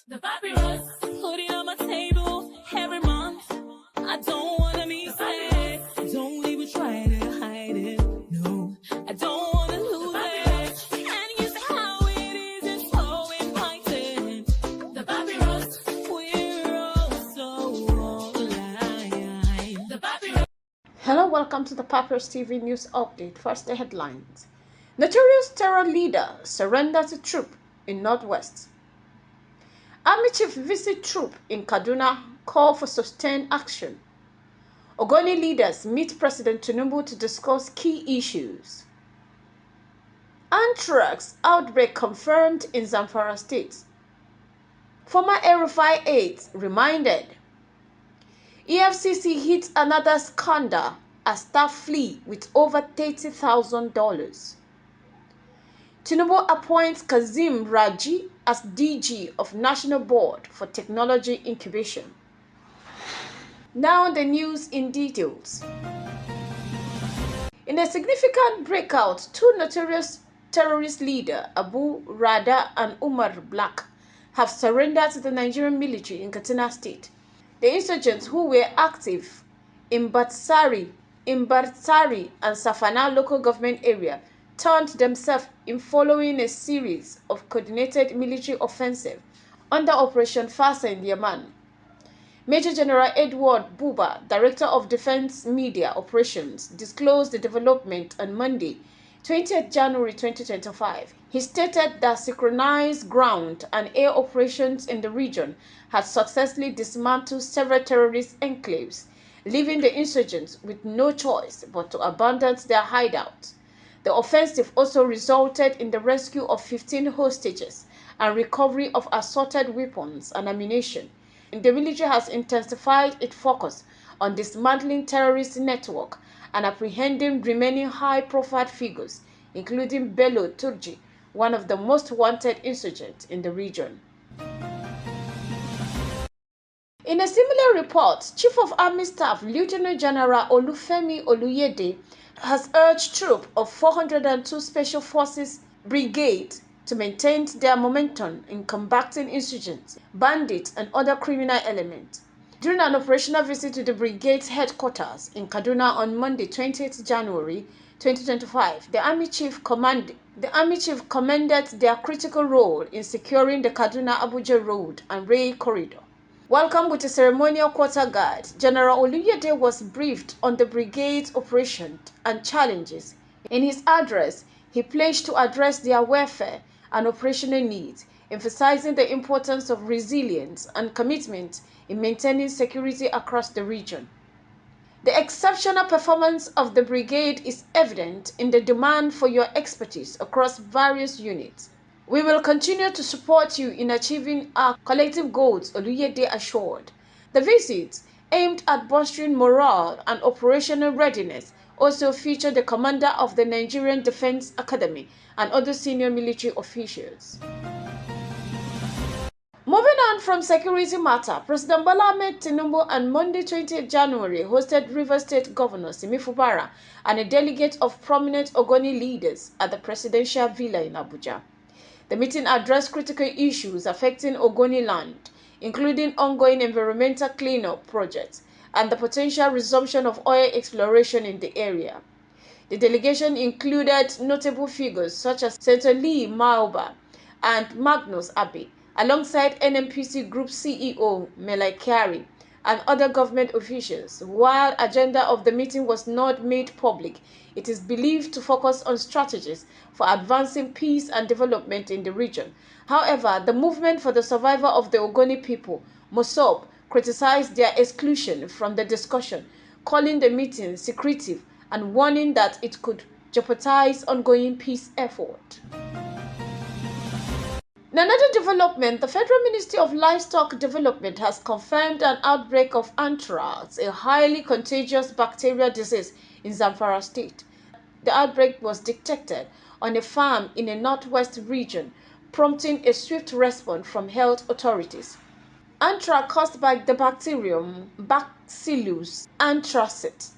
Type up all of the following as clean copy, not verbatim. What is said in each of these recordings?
The papyrus, put it on my table every month. I don't wanna be sad. Don't even try to hide it. No, I don't wanna lose it. And you see how it is, it's so inviting. The papyrus, we're all so alive. The papyrus. Hello, welcome to the Papyrus TV News Update. First, the headlines. Notorious terror leader surrenders to troop in Northwest. Army chief visit troop in Kaduna, call for sustained action. Ogoni leaders meet President Tinubu to discuss key issues. Anthrax outbreak confirmed in Zamfara State. Former Erufai aides reminded. EFCC hits another scandal as staff flee with over $30,000. Tinubu appoints Kazim Raji as DG of National Board for Technology Incubation. Now the news in details. In a significant breakout, two notorious terrorist leaders, Abu Rada and Umar Black, have surrendered to the Nigerian military in Katsina State. The insurgents, who were active in Batsari and Safana local government area, turned themselves in following a series of coordinated military offensives under Operation Fasa in Yemen. Major General Edward Buba, Director of Defense Media Operations, disclosed the development on Monday, 20th January 2025. He stated that synchronized ground and air operations in the region had successfully dismantled several terrorist enclaves, leaving the insurgents with no choice but to abandon their hideouts. The offensive also resulted in the rescue of 15 hostages and recovery of assorted weapons and ammunition. The military has intensified its focus on dismantling terrorist network and apprehending remaining high-profile figures, including Bello Turji, one of the most wanted insurgents in the region. In a similar report, Chief of Army Staff Lieutenant General Olufemi Oluyede has urged troops of 402 Special Forces Brigade to maintain their momentum in combating insurgents, bandits, and other criminal elements. During an operational visit to the brigade's headquarters in Kaduna on Monday, 20th January 2025, the Army Chief commended their critical role in securing the Kaduna-Abuja Road and Rail Corridor. Welcome with a ceremonial quarter guard, General Oluyede was briefed on the brigade's operations and challenges. In his address, he pledged to address their welfare and operational needs, emphasizing the importance of resilience and commitment in maintaining security across the region. The exceptional performance of the brigade is evident in the demand for your expertise across various units. We will continue to support you in achieving our collective goals, Oluyede assured. The visit, aimed at bolstering morale and operational readiness, also featured the commander of the Nigerian Defense Academy and other senior military officials. Moving on from security matter, President Bola Ahmed Tinubu on Monday, 20th January, hosted Rivers State Governor Simi Fubara and a delegate of prominent Ogoni leaders at the presidential villa in Abuja. The meeting addressed critical issues affecting Ogoni land, including ongoing environmental cleanup projects and the potential resumption of oil exploration in the area. The delegation included notable figures such as Senator Lee Maoba and Magnus Abe, alongside NNPC Group CEO Melai Kyari and other government officials. While agenda of the meeting was not made public, it is believed to focus on strategies for advancing peace and development in the region. However, the Movement for the Survival of the Ogoni People, MOSOP, criticized their exclusion from the discussion, calling the meeting secretive and warning that it could jeopardize ongoing peace efforts. In another development, the Federal Ministry of Livestock Development has confirmed an outbreak of anthrax, a highly contagious bacterial disease in Zamfara State. The outbreak was detected on a farm in a northwest region, prompting a swift response from health authorities. Anthrax caused by the bacterium Bacillus anthracis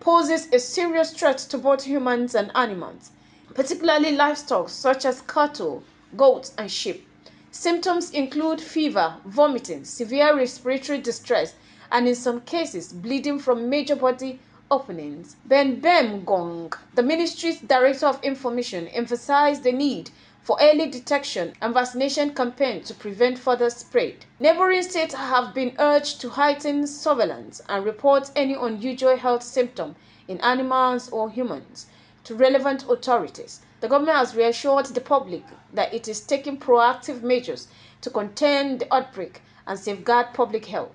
poses a serious threat to both humans and animals, particularly livestock such as cattle, goats, and sheep. Symptoms include fever, vomiting, severe respiratory distress, and in some cases, bleeding from major body openings. Ben Gong, the ministry's Director of Information, emphasized the need for early detection and vaccination campaign to prevent further spread. Neighboring states have been urged to heighten surveillance and report any unusual health symptom in animals or humans to relevant authorities. The government has reassured the public that it is taking proactive measures to contain the outbreak and safeguard public health.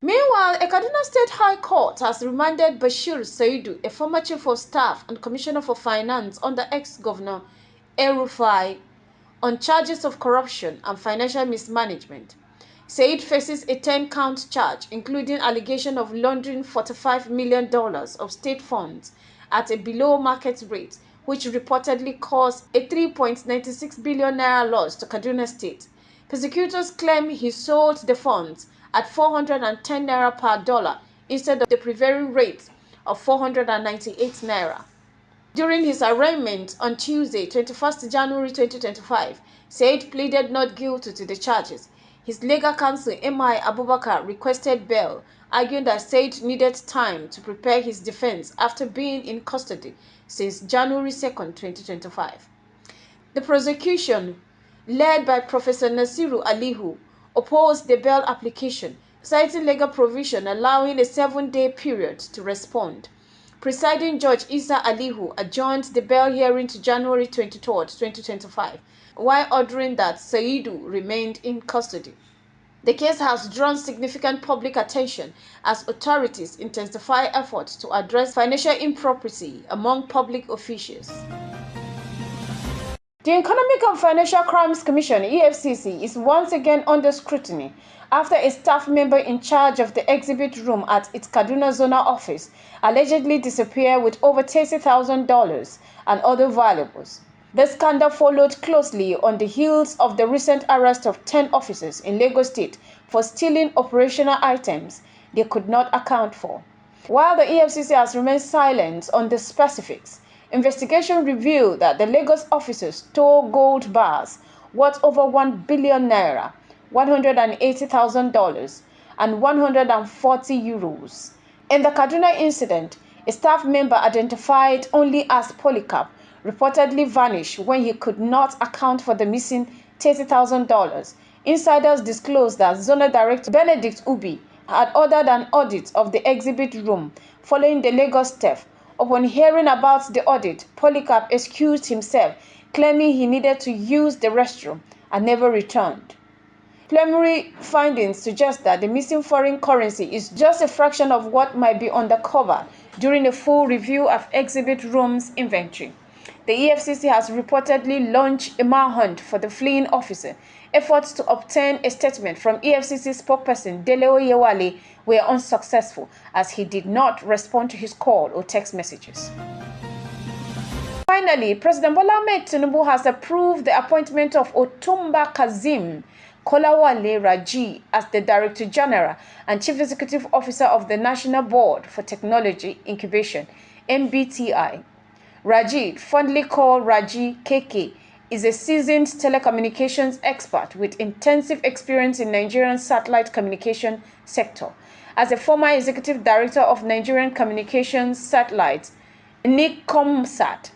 Meanwhile, a Kaduna State High Court has remanded Bashir Saidu, a former chief of staff and commissioner for finance under ex-governor El-Rufai, on charges of corruption and financial mismanagement. Said faces a 10-count charge, including allegation of laundering $45 million of state funds at a below-market rate, which reportedly caused a 3.96 billion naira loss to Kaduna State. Prosecutors claim he sold the funds at 410 naira per dollar instead of the prevailing rate of 498 naira. During his arraignment on Tuesday, 21st January 2025, Said pleaded not guilty to the charges. His legal counsel, M.I. Abubakar, requested bail, arguing that Said needed time to prepare his defense after being in custody since January 2, 2025. The prosecution, led by Professor Nasiru Alihu, opposed the bail application, citing legal provision allowing a 7-day period to respond. Presiding Judge Isa Alihu adjourned the bail hearing to January 23, 2025, while ordering that Saidu remained in custody. The case has drawn significant public attention as authorities intensify efforts to address financial impropriety among public officials. The Economic and Financial Crimes Commission (EFCC) is once again under scrutiny after a staff member in charge of the exhibit room at its Kaduna zonal office allegedly disappeared with over $30,000 and other valuables. The scandal followed closely on the heels of the recent arrest of 10 officers in Lagos State for stealing operational items they could not account for. While the EFCC has remained silent on the specifics, investigation revealed that the Lagos officers stole gold bars worth over 1 billion naira, $180,000, and 140 euros. In the Kaduna incident, a staff member identified only as Polycarp reportedly vanished when he could not account for the missing $30,000. Insiders disclosed that Zonal Director Benedict Ubi had ordered an audit of the exhibit room following the Lagos theft. Upon hearing about the audit, Polycarp excused himself, claiming he needed to use the restroom and never returned. Preliminary findings suggest that the missing foreign currency is just a fraction of what might be uncovered during a full review of exhibit room's inventory. The EFCC has reportedly launched a manhunt for the fleeing officer. Efforts to obtain a statement from EFCC spokesperson Dele Oyewale were unsuccessful, as he did not respond to his call or text messages. Finally, President Bola Ahmed Tinubu has approved the appointment of Otumba Kazeem Kolawale Raji as the Director General and Chief Executive Officer of the National Board for Technology Incubation, NBTI. Raji, fondly called Raji KK, is a seasoned telecommunications expert with intensive experience in Nigerian satellite communication sector. As a former executive director of Nigerian Communications Satellites, Nicomsat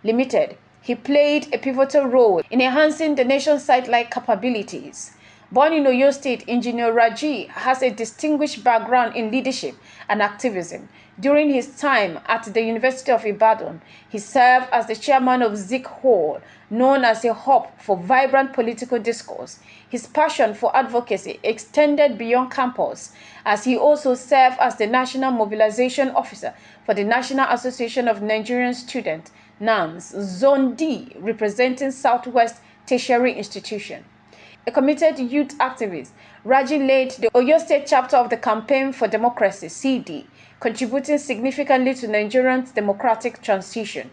Limited, he played a pivotal role in enhancing the nation's satellite capabilities. Born in Oyo State, Engineer Raji has a distinguished background in leadership and activism. During his time at the University of Ibadan, he served as the chairman of Zik Hall, known as a hub for vibrant political discourse. His passion for advocacy extended beyond campus, as he also served as the National Mobilization Officer for the National Association of Nigerian Students, NANS, Zone D, representing Southwest Tertiary Institution. A committed youth activist, Raji led the Oyo State chapter of the Campaign for Democracy, CD, contributing significantly to Nigeria's democratic transition.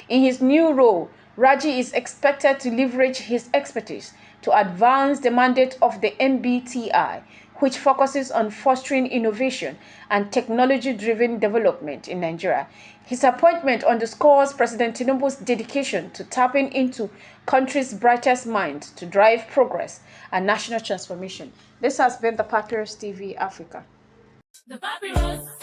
In his new role, Raji is expected to leverage his expertise to advance the mandate of the MBTI which focuses on fostering innovation and technology-driven development in Nigeria. His appointment underscores President Tinubu's dedication to tapping into country's brightest minds to drive progress and national transformation. This has been the Papyrus TV Africa. The Papyrus.